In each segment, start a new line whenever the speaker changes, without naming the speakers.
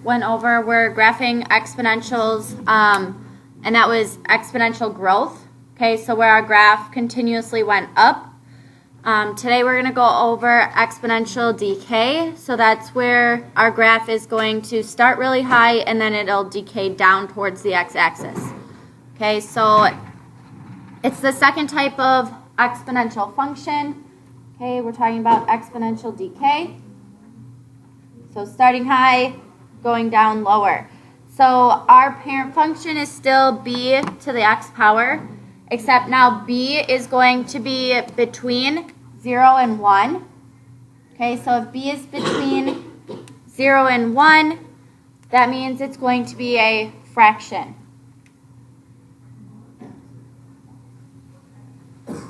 went over, we're graphing exponentials, and that was exponential growth. Okay, so where our graph continuously went up. Today we're going to go over exponential decay. So that's where our graph is going to start really high and then it'll decay down towards the x-axis. Okay, so it's the second type of exponential function. Okay, we're talking about exponential decay. So starting high, going down lower. So our parent function is still b to the x power, except now b is going to be between 0 and 1. Okay, so if b is between 0 and 1, that means it's going to be a fraction.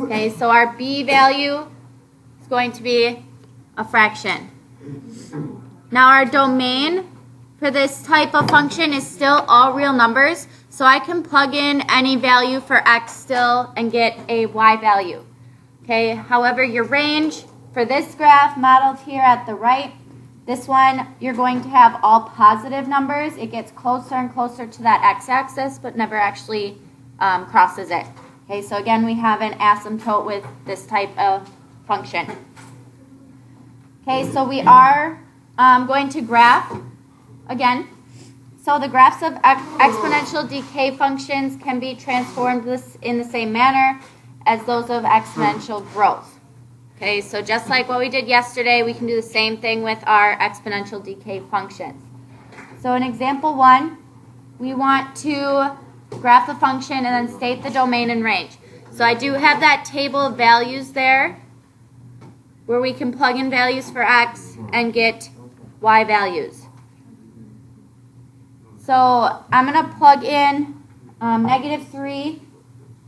Okay, so our b value is going to be a fraction. Now our domain for this type of function is still all real numbers, so I can plug in any value for x still and get a y value. Okay, however, your range for this graph modeled here at the right, this one you're going to have all positive numbers. It gets closer and closer to that x-axis, but never actually crosses it. Okay, so again, we have an asymptote with this type of function. Okay, so we are going to graph again. So the graphs of exponential decay functions can be transformed in the same manner as those of exponential growth. Okay, so just like what we did yesterday, we can do the same thing with our exponential decay functions. So in example 1, we want to graph the function and then state the domain and range. So I do have that table of values there where we can plug in values for x and get y values. So I'm going to plug in -3,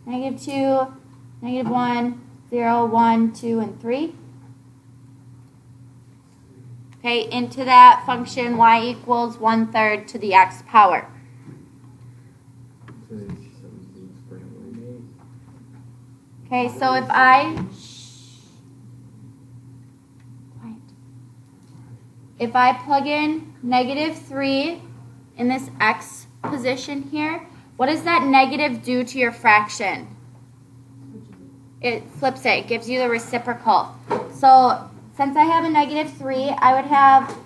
-2, -1, 0, 1, 2, and 3. Okay, into that function y equals 1/3 to the x power. Okay, so if I plug in -3 in this x position here, what does that negative do to your fraction? It flips it. It gives you the reciprocal. So since I have a -3, I would have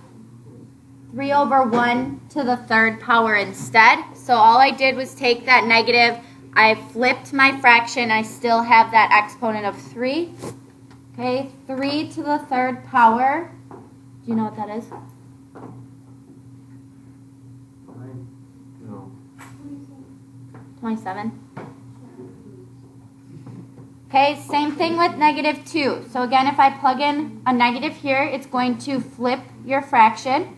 3/1 to the third power instead. So all I did was take that negative, I flipped my fraction, I still have that exponent of 3. Okay, 3 to the third power. Do you know what that is?
No.
27. Okay, same thing with -2. So again, if I plug in a negative here, it's going to flip your fraction.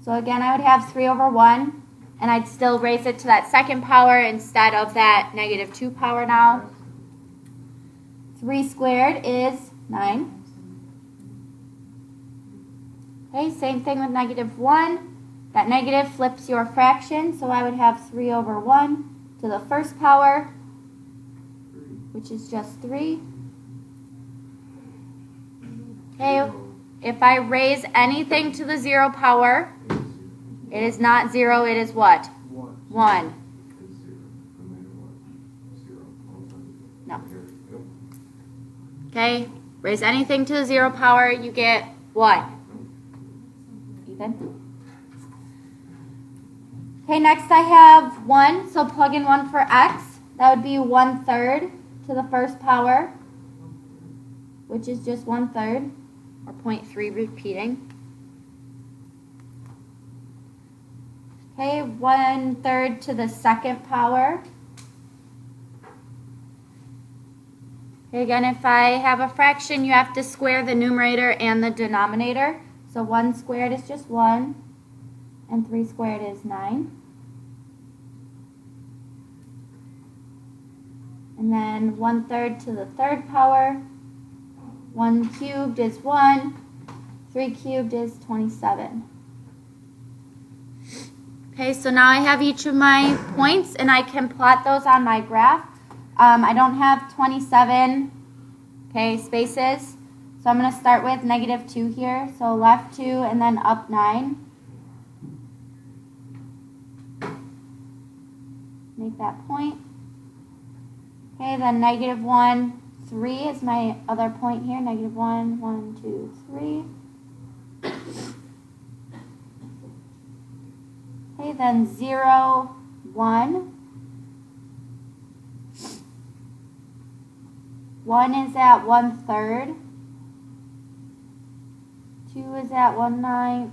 So again, I would have 3/1, and I'd still raise it to that second power instead of that -2 power now. 3 squared is 9. Okay, same thing with -1. That negative flips your fraction, so I would have 3/1 to the first power, which is just 3. Okay, if I raise anything to the 0 power, it is not 0, it is what? 1. No. Okay, raise anything to the 0 power, you get what? Ethan? Okay, next I have 1, so plug in 1 for x. That would be 1/3 to the first power, which is just 1/3, or 0.3 repeating. Okay, 1/3 to the second power. Okay, again, if I have a fraction, you have to square the numerator and the denominator. So 1 squared is just 1, and 3 squared is 9. And then 1/3 to the third power. 1 cubed is 1. 3 cubed is 27. Okay, so now I have each of my points, and I can plot those on my graph. I don't have 27 spaces, so I'm going to start with -2 here. So left 2 and then up 9. make that point. Okay, then negative 1, 3 is my other point here. Negative 1, 1, 2, 3. Okay, then 0, 1. 1 is at 1/3. 2 is at 1/9.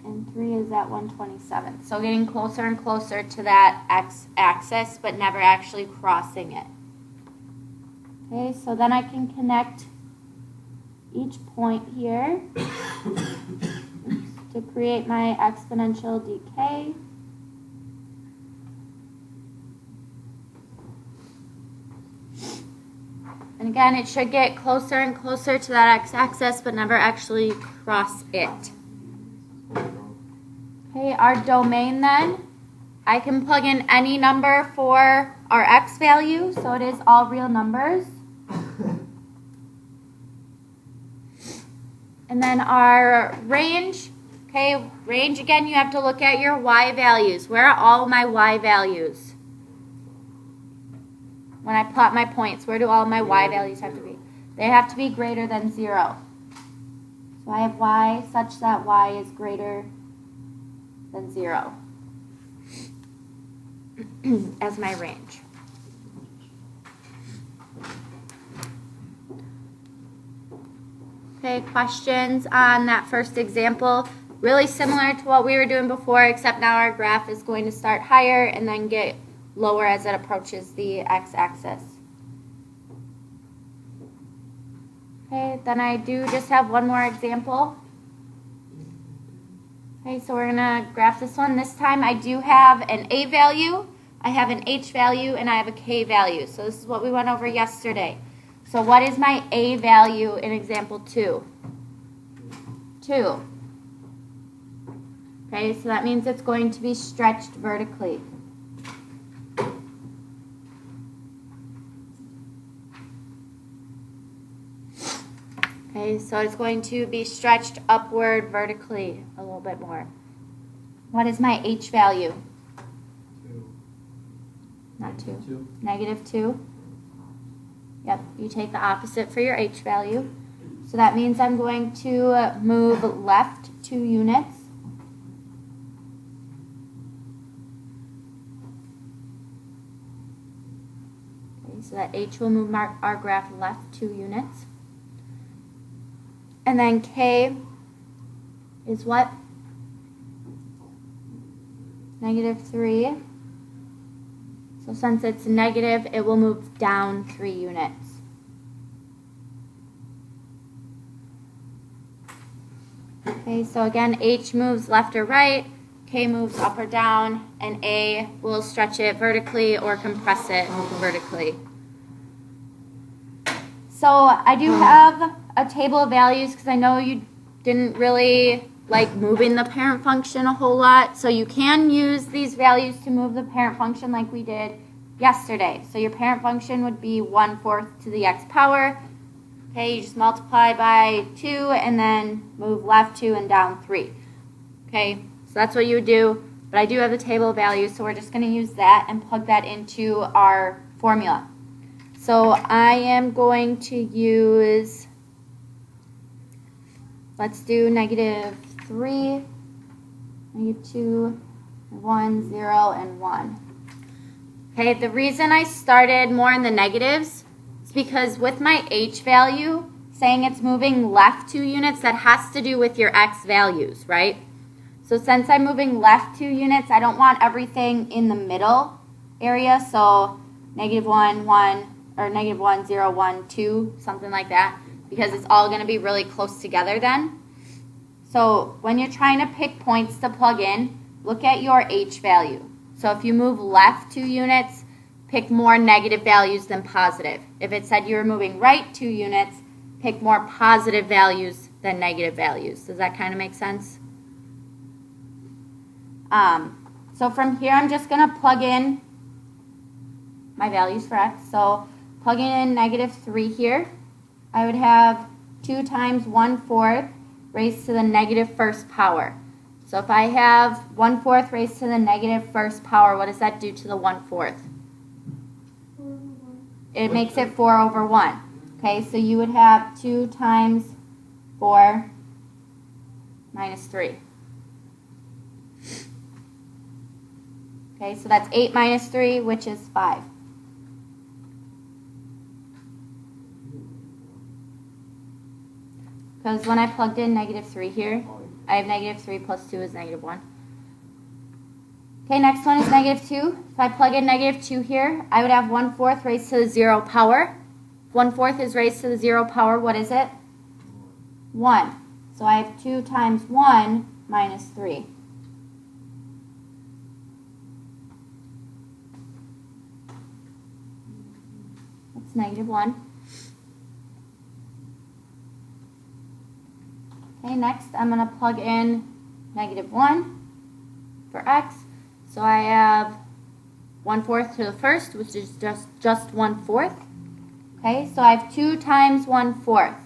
And 3 is at 1/27. So getting closer and closer to that x-axis, but never actually crossing it. Okay, so then I can connect each point here to create my exponential decay. And again, it should get closer and closer to that x-axis, but never actually cross it. Okay, our domain then, I can plug in any number for our x value, so it is all real numbers. And then our range, okay, range again, you have to look at your y values. Where are all my y values? When I plot my points, where do all my y values have to be? They have to be greater than 0. So I have y such that y is greater than 0 as my range. Okay, questions on that first example? Really similar to what we were doing before, except now our graph is going to start higher and then get lower as it approaches the x-axis. Okay, then I do just have one more example. Okay, so we're going to graph this one. This time I do have an a value, I have an h value, and I have a k value. So this is what we went over yesterday. So what is my a value in example 2? 2. Okay, so that means it's going to be stretched vertically. Okay, so it's going to be stretched upward vertically a little bit more. What is my h value?
2.
Not 2.
2.
Negative 2. Yep, you take the opposite for your h value. So that means I'm going to move left 2 units. Okay, so that h will move our graph left 2 units. And then k is what? Negative 3. So since it's negative, it will move down 3 units. Okay, so again, h moves left or right, k moves up or down, and a will stretch it vertically or compress it vertically. So I do have a table of values because I know you didn't really like moving the parent function a whole lot. So you can use these values to move the parent function like we did yesterday. So your parent function would be 1/4 to the x power. Okay, you just multiply by 2 and then move left 2 and down 3. Okay, so that's what you would do. But I do have the table of values, so we're just going to use that and plug that into our formula. So I am going to use, let's do negative 3, negative 2, 1, 0, and 1. Okay, the reason I started more in the negatives is because with my h value, saying it's moving left 2 units, that has to do with your x values, right? So since I'm moving left 2 units, I don't want everything in the middle area, so negative 1, 1, or negative 1, 0, 1, 2, something like that, because it's all going to be really close together then. So when you're trying to pick points to plug in, look at your h value. So if you move left 2 units, pick more negative values than positive. If it said you were moving right 2 units, pick more positive values than negative values. Does that kind of make sense? So from here, I'm just going to plug in my values for x. So plugging in negative 3 here, I would have 2 times 1/4 raised to the negative first power. So if I have 1/4 raised to the negative first power, what does that do to the 1/4? It makes it 4/1. Okay, so you would have 2 times 4 minus 3. Okay, so that's 8 minus 3, which is 5. Because when I plugged in -3 here, I have -3 plus 2 is -1. Okay, next one is -2. If I plug in -2 here, I would have 1/4 raised to the 0 power. 1/4 is raised to the 0 power. What is it? 1. So I have 2 times 1 minus 3. That's -1. Okay, next I'm going to plug in -1 for x. So I have 1/4 to the first, which is just 1/4. Okay, so I have 2 times 1/4.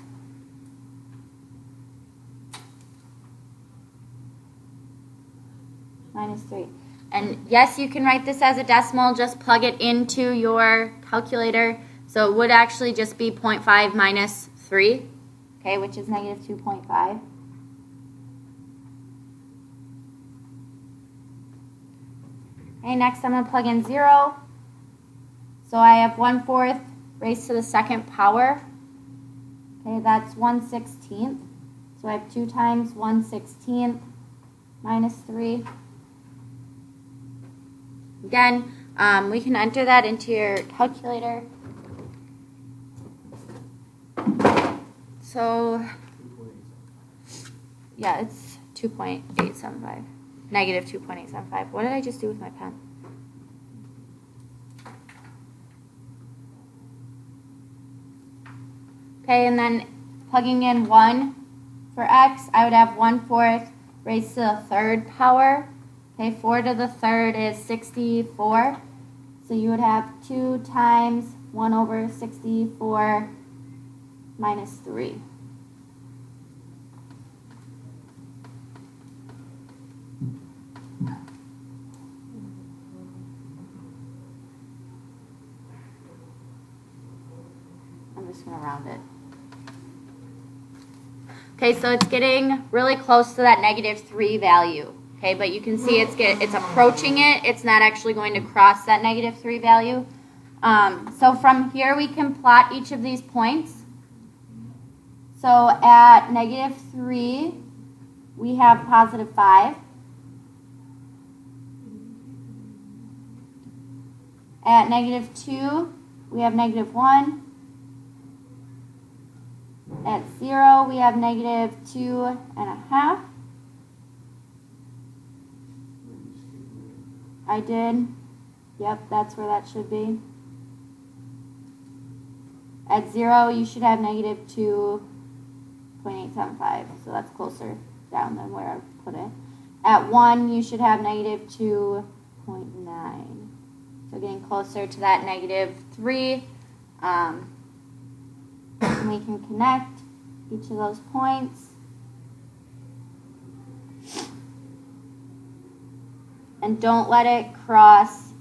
Minus 3. And yes, you can write this as a decimal. Just plug it into your calculator. So it would actually just be 0.5 minus 3. Okay, which is -2.5. Okay, next I'm going to plug in 0. So I have 1/4 raised to the second power. Okay, that's 1/16. So I have 2 times 1/16 minus 3. Again, we can enter that into your calculator. So, yeah, it's 2.875. -2.875. What did I just do with my pen? Okay, and then plugging in 1 for x, I would have 1/4 raised to the third power. Okay, 4 to the third is 64. So you would have 2 times 1/64 minus 3. I'm just going to round it. Okay, so it's getting really close to that -3 value. Okay, but you can see it's approaching it. It's not actually going to cross that -3 value. So from here we can plot each of these points. So at -3 we have +5. At -2 we have -1. At 0 we have -2.5. I did. Yep, that's where that should be. At 0, you should have -2.875, so that's closer down than where I put it. At 1, you should have -2.9. So getting closer to that -3. And we can connect each of those points. And don't let it cross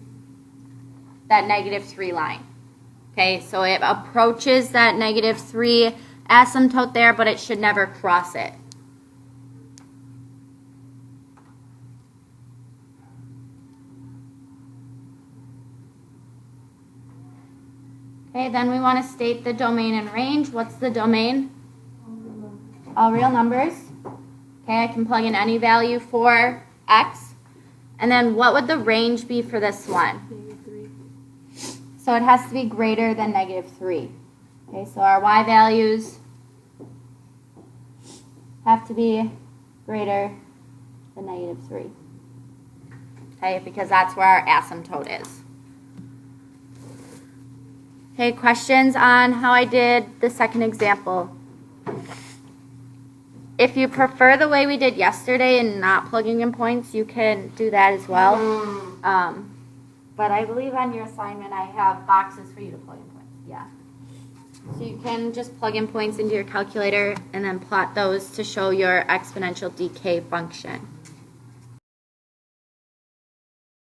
that -3 line. Okay, so it approaches that -3 asymptote there, but it should never cross it. Okay, then we want to state the domain and range. What's the domain? All real numbers. Okay, I can plug in any value for x. And then what would the range be for this one?
-3.
So it has to be greater than -3. Okay, so our y values have to be greater than -3. Okay, because that's where our asymptote is. Okay, questions on how I did the second example? If you prefer the way we did yesterday and not plugging in points, you can do that as well. But I believe on your assignment I have boxes for you to plug in points. Yeah. So you can just plug in points into your calculator and then plot those to show your exponential decay function.